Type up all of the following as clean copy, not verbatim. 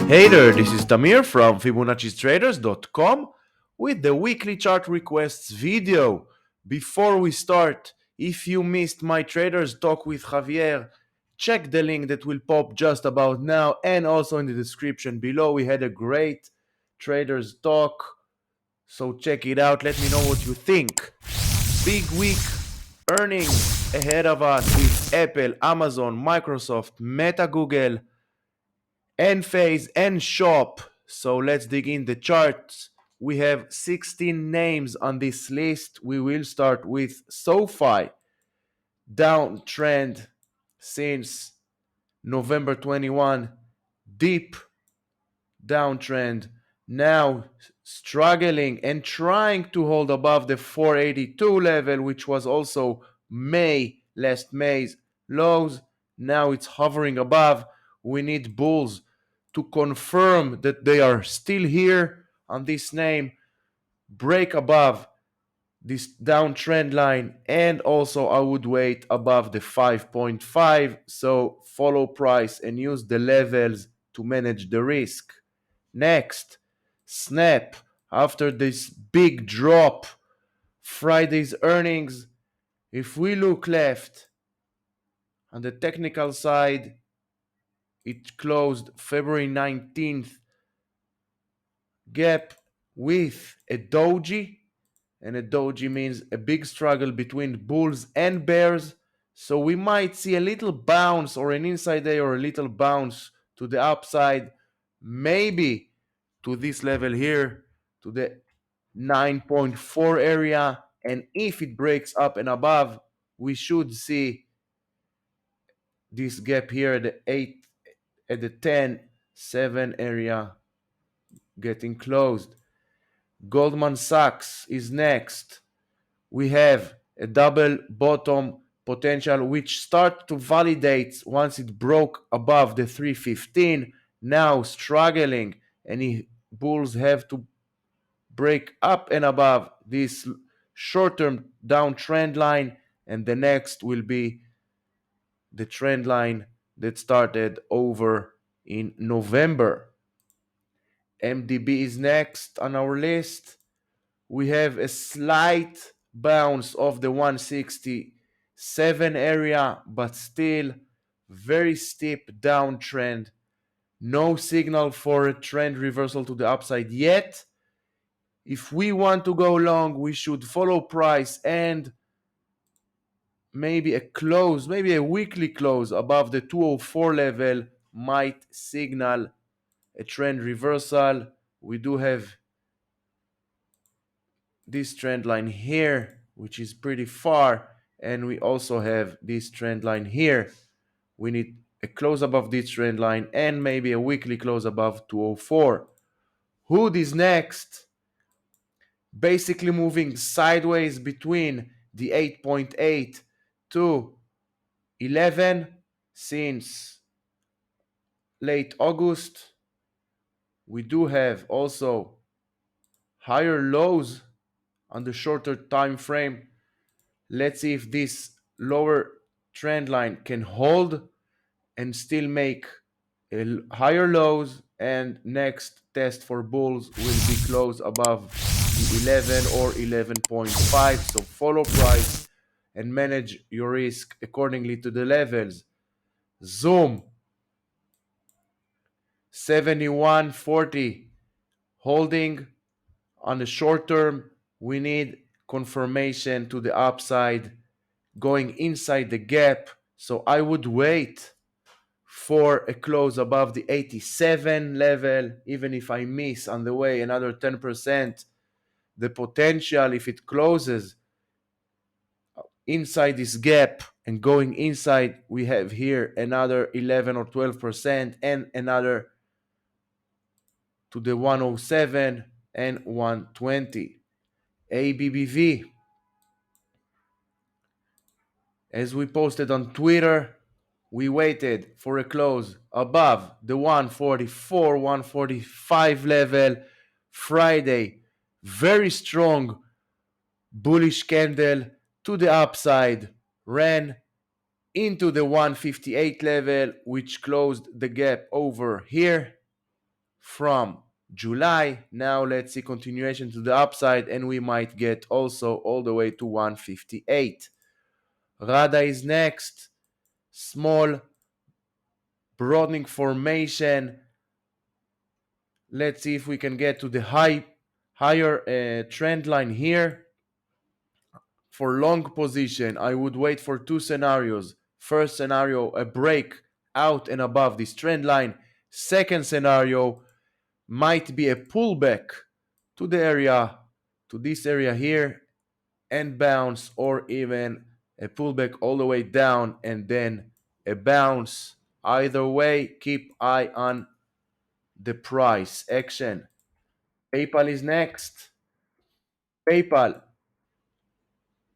Hey there, this is Tamir from Fibonaccis-Traders.com with the weekly chart requests video. Before we start, if you missed my traders talk with Javier, check the link that will pop just about now and also in the description below. We had a great traders talk, so check it out. Let me know what you think. Big week earnings ahead of us with Apple, Amazon, Microsoft, Meta, Google, Enphase and Shop. So let's dig in the charts. We have 16 names on this list. We will start with SOFI, downtrend since November 21, deep downtrend, now struggling and trying to hold above the 482 level, which was also last May's lows. Now it's hovering above. We need bulls to confirm that they are still here on this name, break above this downtrend line, and also I would wait above the 5.5. So follow price and use the levels to manage the risk. Next, Snap. After this big drop, Friday's earnings, if we look left on the technical side, it closed February 19th gap with a doji, and a doji means a big struggle between bulls and bears. So we might see a little bounce or an inside day or a little bounce to the upside, maybe to this level here, to the 9.4 area. And if it breaks up and above, we should see this gap here at the 8, at the 10.7 area getting closed. Goldman Sachs is next. We have a double bottom potential which start to validate once it broke above the 315. Now struggling, and bulls have to break up and above this short-term downtrend line, and the next will be the trend line that started over in November. MDB is next on our list. We have a slight bounce of the 167 area, but still very steep downtrend. No signal for a trend reversal to the upside yet. If we want to go long, we should follow price and maybe a weekly close above the 204 level might signal a trend reversal. We do have this trend line here, which is pretty far, and we also have this trend line here. We need a close above this trend line and maybe a weekly close above 204. Hood is next, basically moving sideways between the 8.8 to 11 since late August. We do have also higher lows on the shorter time frame. Let's see if this lower trend line can hold and still make higher lows, and next test for bulls will be close above the 11 or 11.5. So follow price and manage your risk accordingly to the levels. Zoom 71.40 holding on the short term. We need confirmation to the upside going inside the gap, so I would wait for a close above the 87 level. Even if I miss on the way another 10%, the potential, if it closes inside this gap and going inside, we have here another 11 or 12% and another to the 107 and 120. ABBV, as we posted on Twitter, we waited for a close above the 144, 145 level. Friday, very strong bullish candle to the upside, ran into the 158 level, which closed the gap over here. from July. Now let's see continuation to the upside, and we might get also all the way to 158. RADA is next. Small broadening formation. Let's see if we can get to the higher trend line here. For long position, I would wait for two scenarios. First scenario, a break out and above this trend line. Second scenario might be a pullback to the area, to this area here, and bounce, or even a pullback all the way down and then a bounce. Either way, keep eye on the price action. PayPal is next. PayPal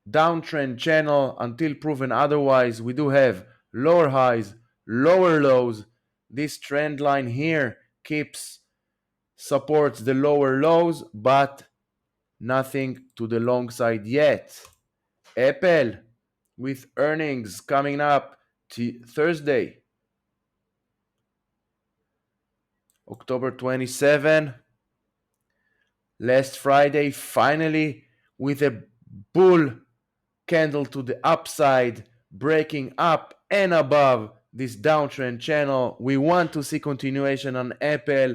downtrend channel until proven otherwise. We do have lower highs, lower lows. This trend line here keeps supports the lower lows, but nothing to the long side yet. Apple with earnings coming up Thursday, October 27. Last Friday, finally, with a bull candle to the upside, breaking up and above this downtrend channel. We want to see continuation on Apple,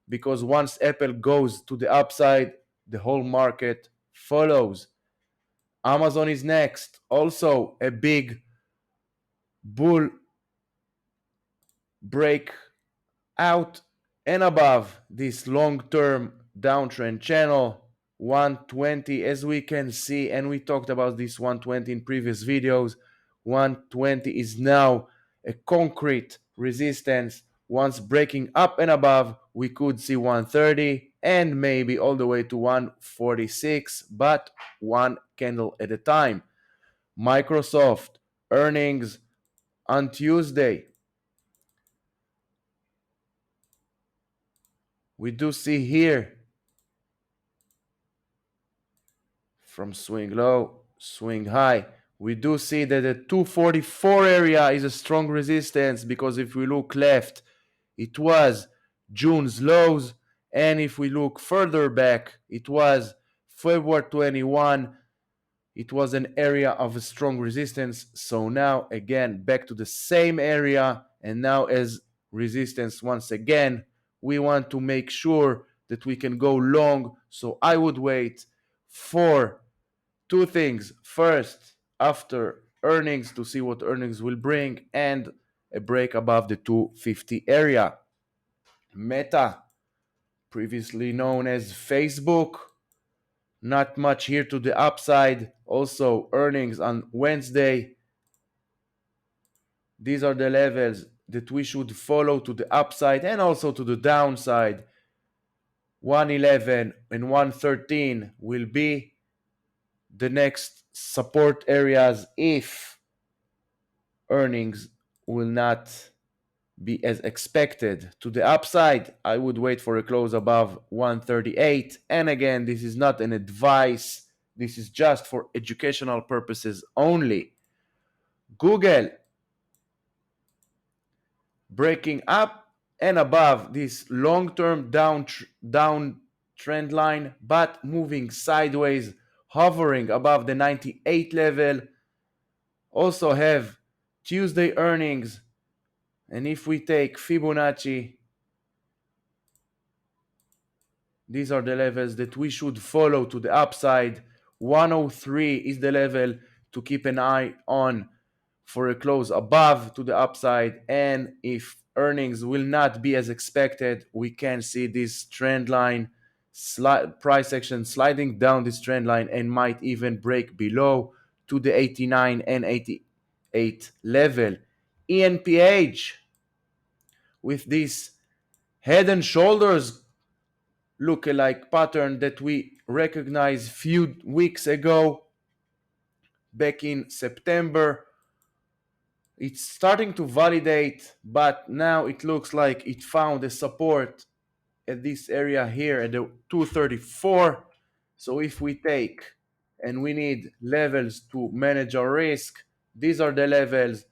because once Apple goes to the upside, the whole market follows. Amazon is next. Also a big bull break out and above this long-term downtrend channel 120, as we can see, and we talked about this 120 in previous videos. 120 is now a concrete resistance. Once breaking up and above, we could see 130 and maybe all the way to 146, but one candle at a time. Microsoft earnings on Tuesday. We do see here from swing low, swing high, we do see that the 244 area is a strong resistance, because if we look left, it was June's lows, and if we look further back, it was February 21. It was an area of a strong resistance. So now again back to the same area, and now as resistance once again. We want to make sure that we can go long, so I would wait for two things. First, after earnings, to see what earnings will bring, and a break above the 250 area. Meta, previously known as Facebook, not much here to the upside. Also earnings on Wednesday. These are the levels that we should follow to the upside and also to the downside. 111 and 113 will be the next support areas if earnings will not be as expected. To the upside, I would wait for a close above 138. And again, this is not an advice. This is just for educational purposes only. Google breaking up and above this long-term down trend line, but moving sideways, hovering above the 98 level. Also have Tuesday earnings, and if we take Fibonacci, these are the levels that we should follow to the upside. 103 is the level to keep an eye on for a close above to the upside. And if earnings will not be as expected, we can see this trend line, price action sliding down this trend line, and might even break below to the 89 and 88 level. ENPH with this head and shoulders look-alike pattern that we recognized few weeks ago, back in September. It's starting to validate, but now it looks like it found a support at this area here at the 234. So if we take, and we need levels to manage our risk, these are the levels.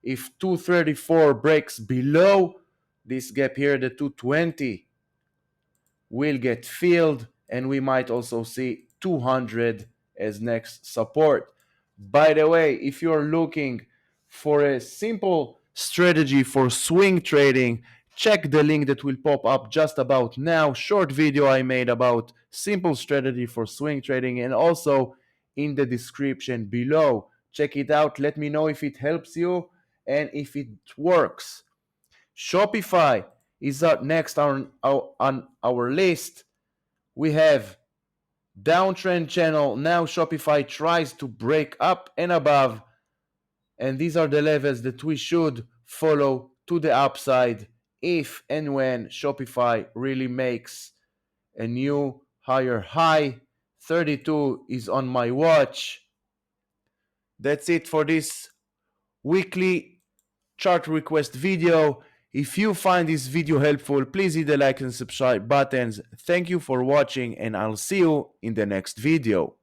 If 234 breaks below this gap here, the 220, will get filled, and we might also see 200 as next support. By the way, if you're looking for a simple strategy for swing trading, check the link that will pop up just about now. Short video I made about simple strategy for swing trading, and also in the description below. Check it out. Let me know if it helps you and if it works. Shopify is up next on our list. We have downtrend channel. Now Shopify tries to break up and above, and these are the levels that we should follow to the upside if and when Shopify really makes a new higher high. 32 is on my watch. That's it for this weekly chart request video. If you find this video helpful, please hit the like and subscribe buttons. Thank you for watching, and I'll see you in the next video.